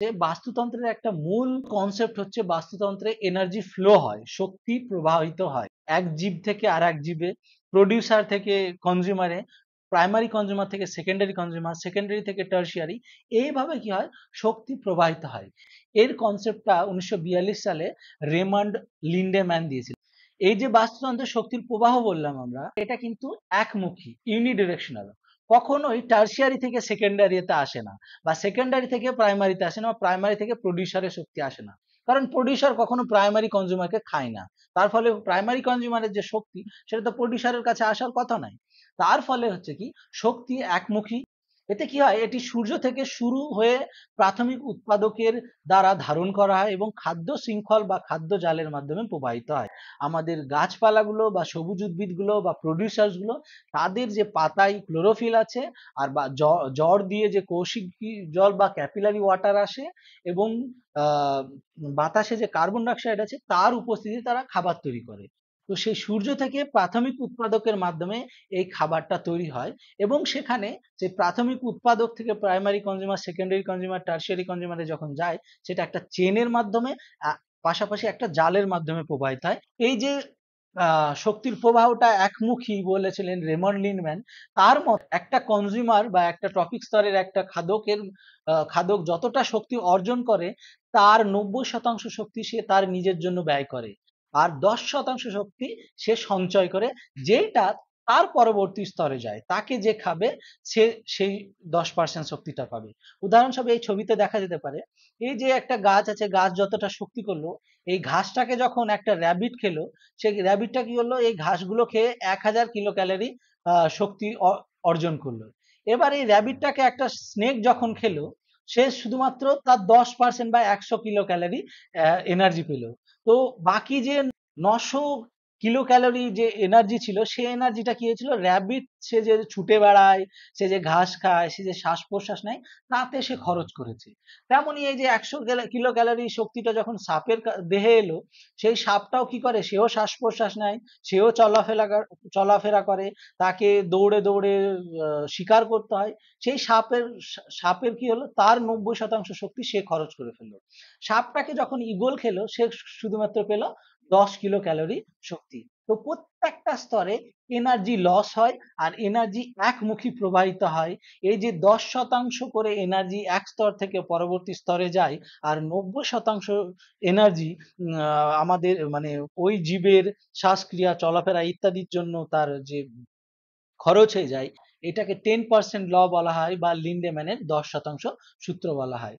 যে বাস্তুতন্ত্রের একটা মূল কনসেপ্ট হচ্ছে বাস্তুতন্ত্রে এনার্জি ফ্লো হয়, শক্তি প্রবাহিত হয় এক জীব থেকে আর এক জীবে, প্রডিউসার থেকে কনজিউমারে, প্রাইমারি কনজিউমার থেকে সেকেন্ডারি কনজিউমার, সেকেন্ডারি থেকে টার্সিয়ারি। এইভাবে কি হয়, শক্তি প্রবাহিত হয়। এর কনসেপ্টটা 1942 সালে রেমান্ড লিন্ডেম্যান দিয়েছিল। এই যে বাস্তুতন্ত্রের শক্তির প্রবাহ বললাম আমরা, এটা কিন্তু একমুখী, ইউনিডিরেকশনাল। কখনোই টার্সিয়ারি থেকে সেকেন্ডারিতে আসে না, বা সেকেন্ডারি থেকে প্রাইমারিতে আসে না, বা প্রাইমারি থেকে প্রডিউসারের শক্তি আসে না। কারণ প্রডিউসার কখনো প্রাইমারি কনজিউমারকে খায় না। তার ফলে প্রাইমারি কনজিউমারের যে শক্তি, সেটা তো প্রডিউসারের কাছে আসার কথা নাই। তার ফলে হচ্ছে কি, শক্তি একমুখী। এতে কি হয়, এটি সূর্য থেকে শুরু হয়ে প্রাথমিক উৎপাদকের দ্বারা ধারণ করা হয় এবং খাদ্য শৃঙ্খল বা খাদ্য জালের মাধ্যমে প্রবাহিত হয়। আমাদের গাছপালাগুলো বা সবুজ উদ্ভিদগুলো বা প্রডিউসার্স গুলো, তাদের যে পাতায় ক্লোরোফিল আছে, আর বা জ্বর দিয়ে যে কৌশিক জল বা ক্যাপিলারি ওয়াটার আসে, এবং বাতাসে যে কার্বন ডাইঅক্সাইড আছে তার উপস্থিতি তারা খাবার তৈরি করে। তো সেই সূর্য থেকে প্রাথমিক উৎপাদকের মাধ্যমে এই খাবারটা তৈরি হয়, এবং সেখানে যে প্রাথমিক উৎপাদক থেকে primary consumer, secondary consumer, tertiary কনজিউমারে যখন যায়, সেটা একটা চেনের মাধ্যমে, পাশাপাশি একটা জালের মাধ্যমে প্রবাহিত হয়। এই যে শক্তির প্রবাহটা একমুখী বলেছিলেন রেমন্ড লিন্ডম্যান, তার মত একটা কনজিউমার বা একটা টপিক স্তরের একটা খাদক যতটা শক্তি অর্জন করে, তার 90% শক্তি সে তার নিজের জন্য ব্যয় করে, আর 10% শক্তি সে সঞ্চয় করে, যেটা তার পরবর্তী স্তরে যায়, তাকে যে খাবে সে সেই 10% শক্তিটা পাবে। উদাহরণস্বরূপ এই ছবিতে দেখা যেতে পারে, এই যে একটা গাছ আছে, গাছ যতটা শক্তি করলো, এই ঘাসটাকে যখন একটা র্যাবিট খেলো, সেই র্যাবিটটা কি হলো, এই ঘাসগুলো খেয়ে 1000 কিলো ক্যালোরি শক্তি অর্জন করলো। এবার এই র্যাবিটটাকে একটা স্নেক যখন খেলো, সে শুধুমাত্র তার 10% বা 100 কিলো ক্যালোরি এনার্জি পেল। তো বাকি যে 900 কিলো ক্যালোরি যে এনার্জি ছিল, সেই এনার্জিটা কি হয়েছিল, র্যাবিট সে যে ছুটে বেড়ায়, সে যে ঘাস খায়, সে যে শ্বাস প্রশ্বাস নেয়, তাতে সে খরচ করেছে। তেমনই এই যে 100 কিলো ক্যালোরি শক্তিটা যখন সাপের দেহে এলো, সেই সাপটাও কি করে, সেও শ্বাস প্রশ্বাস নেয়, সেও চলাফেরা করে, তাকে দৌড়ে দৌড়ে শিকার করতে হয়। সেই সাপের কি হলো, তার 90% শক্তি সে খরচ করে ফেললো। সাপটাকে যখন ঈগল খেলো, সে শুধুমাত্র পেল 10 কিলো ক্যালোরি শক্তি। তো প্রত্যেকটা স্তরে এনার্জি লস হয়, আর এনার্জি একমুখী প্রবাহিত হয়। এই যে 10% করে এনার্জি এক স্তর থেকে পরবর্তী স্তরে যায়, আর 90% এনার্জি আমাদের মানে ওই জীবের শ্বাসক্রিয়া, চলাফেরা ইত্যাদির জন্য তার যে খরচ হয়ে যায়, এটাকে 10% ল বলা হয়, বা লিন্ডেম্যানের 10% সূত্র বলা হয়।